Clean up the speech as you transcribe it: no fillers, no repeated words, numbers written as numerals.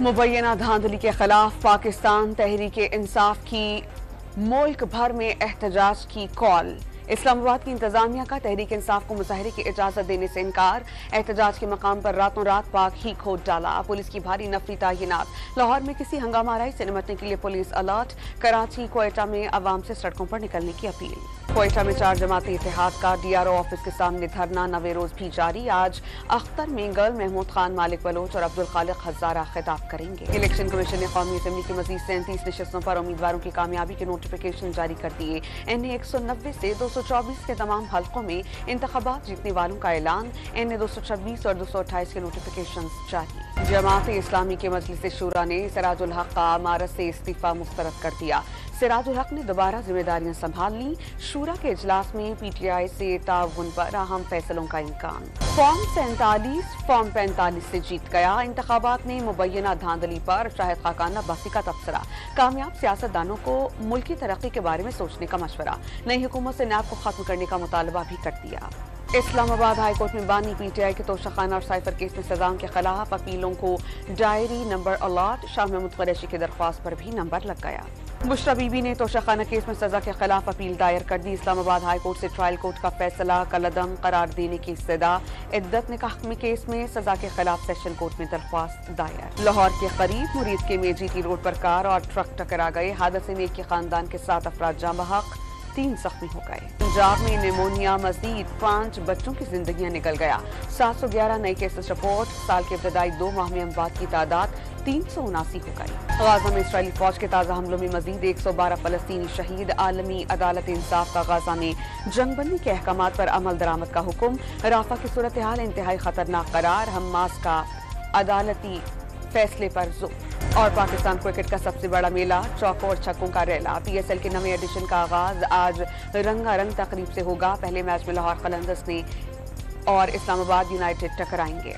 मुबैना धांधली के खिलाफ पाकिस्तान तहरीक इंसाफ की मुल्क भर में एहतजाज की कॉल। इस्लामाबाद की इंतजामिया का तहरीक इंसाफ को मुजाहरे की इजाजत देने से इनकार। एहतजाज के मकाम पर रातों रात पाक ही खोद डाला। पुलिस की भारी नफरी तैनात। लाहौर में किसी हंगामाराई से निपटने के लिए पुलिस अलर्ट। कराची कोयटा में अवाम से सड़कों पर निकलने की अपील। कोयटा में 4 जमाती इत्तेहाद का DRO ऑफिस के सामने धरना नवे रोज भी जारी। आज अख्तर मेंगल, महमूद खान, मालिक बलोच और अब्दुल खालिक हजारा खिताब करेंगे। इलेक्शन कमीशन ने कौमी असेंबली की मजीद 37 नशस्तों पर उम्मीदवारों की कामयाबी के नोटिफिकेशन जारी कर दिए। NA 190 से 224 के तमाम हल्कों में इंतखाबात जीतने वालों का ऐलान। NA 226 और 228 के नोटिफिकेशन जारी। जमात इस्लामी के मजलिस शूरा ने सिराजुल हक का अमारत से इस्तीफा मुस्तरद कर दिया। सिराजुल हक ने दोबारा जिम्मेदारियां संभाल ली। शूरा के इजलास में PTI से ताउन पर अहम फैसलों का इम्कान। फॉर्म 45 से जीत गया। इंतखाबात में मुबैना धांधली पर शाहिद खाकान अब्बासी का तबसरा। कामयाब सियासतदानों को मुल्की तरक्की के बारे में सोचने का मशवरा। नई हुकूमत से नैब को खत्म करने का मुतालबा भी कर दिया। इस्लामाबाद हाईकोर्ट में बानी PTI के तोशाखाना और साइफर केस में सजाओं के खिलाफ अपीलों को diary number allot. Shah Mahmood Qureshi की दरख्वास्त पर भी नंबर लग गया। बुशरा बीबी ने तोशाखाना केस में सजा के खिलाफ अपील दायर कर दी। इस्लामाबाद हाईकोर्ट से ट्रायल कोर्ट का फैसला कलअदम करार देने की इस्तदा। इद्दत ने हकमी केस में सजा के खिलाफ सेशन कोर्ट में दरख्वास्त दायर। लाहौर के करीब मुरीद के मेजीटी रोड पर कार और ट्रक टकरा गए। हादसे में एक के खानदान के 7 अफराद जाँ बहक, 3 जख्मी हो गए। पंजाब में निमोनिया मजीद 5 बच्चों की जिंदगियां निकल गया। 711 नए केसेस रिपोर्ट। साल के इब्तदाई 2 माह में अमवात की तादाद 379 हो गई। गाजा में इस्राएली फौज के ताज़ा हमलों में मजीद 112 फलस्तीनी शहीद। आलमी अदालत इंसाफ का गाजा में जंगबंदी के अहकामात पर अमल दरामद का हुक्म। राफा की सूरत हाल इंतहाई खतरनाक करार। हमास का अदालती फैसले पर जोर। और पाकिस्तान क्रिकेट का सबसे बड़ा मेला चौकों और छक्कों का रेला। PSL के नवे एडिशन का आगाज आज रंगारंग तकरीब से होगा। पहले मैच में लाहौर कलंदर्स ने और इस्लामाबाद यूनाइटेड टकराएंगे।